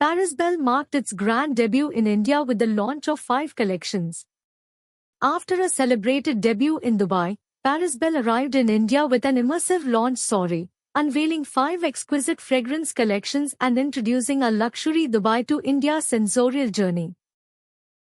Paris Belle marked its grand debut in India with the launch of 5 collections. After a celebrated debut in Dubai, Paris Belle arrived in India with an immersive launch soiree, unveiling 5 exquisite fragrance collections and introducing a luxury Dubai to India sensorial journey.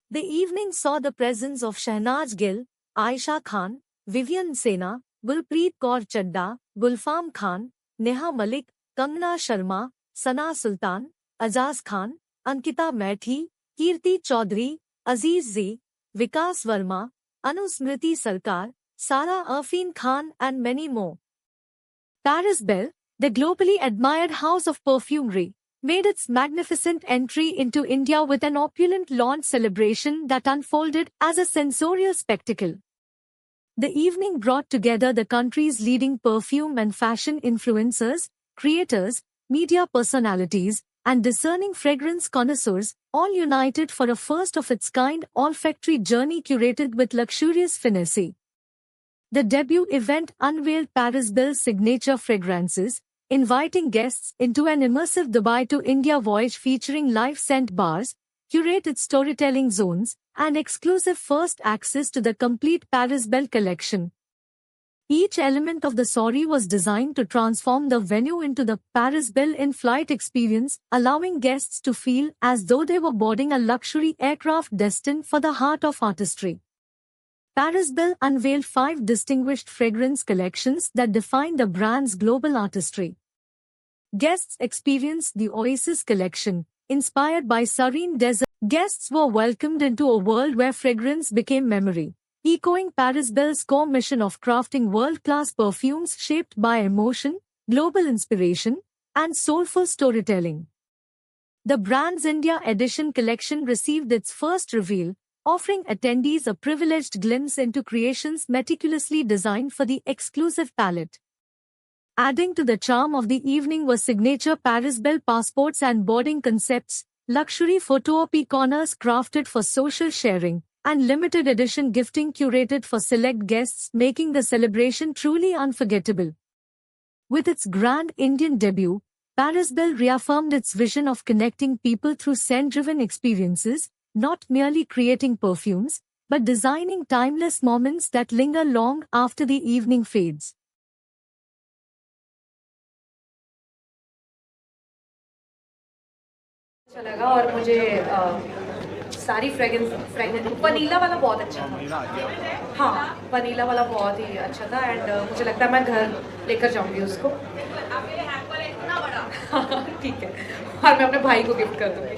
The evening saw the presence of Shehnaz Gill, Aisha Khan, Vivian Sena, Gulpreet Kaur Chadda, Gulfam Khan, Neha Malik, Kangana Sharma, Sana Sultan, Azaz Khan, Ankita Maithi, Kirti Chaudhary, Aziz Z, Vikas Verma, Anusmriti Sarkar, Sara Arfin Khan and many more. Paris Belle, the globally admired house of perfumery, made its magnificent entry into India with an opulent launch celebration that unfolded as a sensorial spectacle. The evening brought together the country's leading perfume and fashion influencers, creators, media personalities, and discerning fragrance connoisseurs, all united for a first-of-its-kind olfactory journey curated with luxurious finesse. The debut event unveiled Paris Belle's signature fragrances, inviting guests into an immersive Dubai to India voyage featuring live scent bars, curated storytelling zones, and exclusive first access to the complete Paris Belle collection. Each element of the soiree was designed to transform the venue into the Paris Belle in-flight experience, allowing guests to feel as though they were boarding a luxury aircraft destined for the heart of artistry. Paris Belle unveiled 5 distinguished fragrance collections that define the brand's global artistry. Guests experienced the Oasis collection, inspired by serene desert. Guests were welcomed into a world where fragrance became memory, echoing Paris Belle's core mission of crafting world-class perfumes shaped by emotion, global inspiration, and soulful storytelling. The brand's India Edition collection received its first reveal, offering attendees a privileged glimpse into creations meticulously designed for the exclusive palette. Adding to the charm of the evening were signature Paris Belle passports and boarding concepts, luxury photo op corners crafted for social sharing, and limited edition gifting curated for select guests, making the celebration truly unforgettable. With its grand Indian debut, Paris Belle reaffirmed its vision of connecting people through scent-driven experiences, not merely creating perfumes, but designing timeless moments that linger long after the evening fades. अच्छा लगा और मुझे सारी fragrance vanilla वाला बहुत अच्छा था। हाँ, वनीला वाला बहुत ही अच्छा था एंड मुझे लगता है मैं घर लेकर जाऊंगी उसको। ठीक है, और मैं अपने भाई को गिफ्ट कर दूंगी।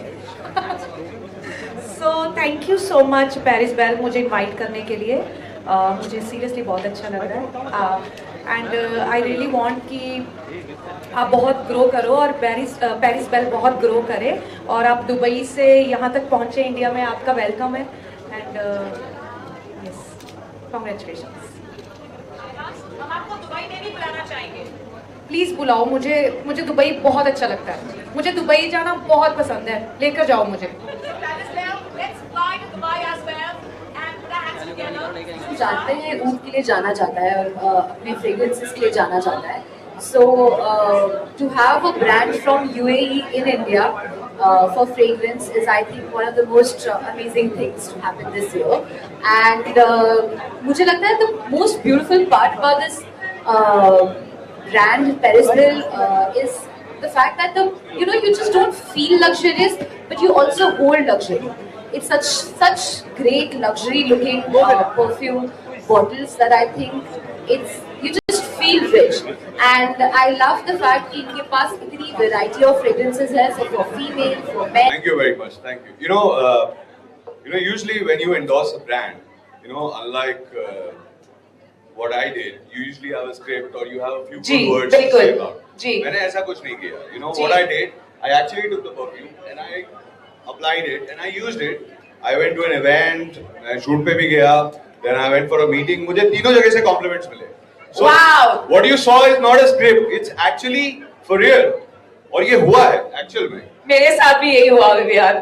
So thank you so much Paris Bell मुझे इनवाइट करने के लिए। मुझे सीरियसली बहुत अच्छा लग रहा है एंड आई रियली वांट कि आप बहुत ग्रो करो और पेरिस बेल बहुत ग्रो करे और आप दुबई से यहाँ तक पहुँचे, इंडिया में आपका वेलकम है एंड यस कांग्रेचुलेशंस। हम आपको दुबई में भी बुलाना चाहेंगे। प्लीज़ बुलाओ मुझे दुबई बहुत अच्छा लगता है, मुझे दुबई जाना बहुत पसंद है, लेकर जाओ मुझे। जानते हैं ऊँट के लिए जाना चाहता है और अपने फ्रेग्रेंसेस के लिए जाना चाहता है। So to have a brand from UAE in India for fragrance is, I think, one of the most amazing things to happen this year. And मुझे लगता है the most beautiful part about this brand Paris Belle is the fact that you just don't feel luxurious, but you also hold luxury. It's such great luxury looking perfume bottles that I think you just feel rich, and I love the fact कि इनके पास इतनी variety of fragrances है, so for female, for men. Thank you very much. Thank you. You know, usually when you endorse a brand, unlike what I did, you usually have a script or you have a few good words to say about it. मैंने ऐसा कुछ नहीं किया. You know what I did? I actually took the perfume and I applied it and I used it. I went to an event, मैं shoot पे भी गया. Then I went for a meeting. मुझे तीनों जगह से compliments मिले. So wow. What you saw is not a script. It's actually for real. और ये हुआ है actual में. मेरे साथ भी यही हुआ विवियान।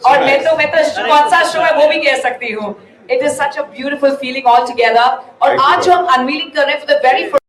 और मैं तो कौन सा शो है वो भी कह सकती हूँ। It is such a beautiful feeling all together. और आज जो हम unveiling कर रहे हैं for the very first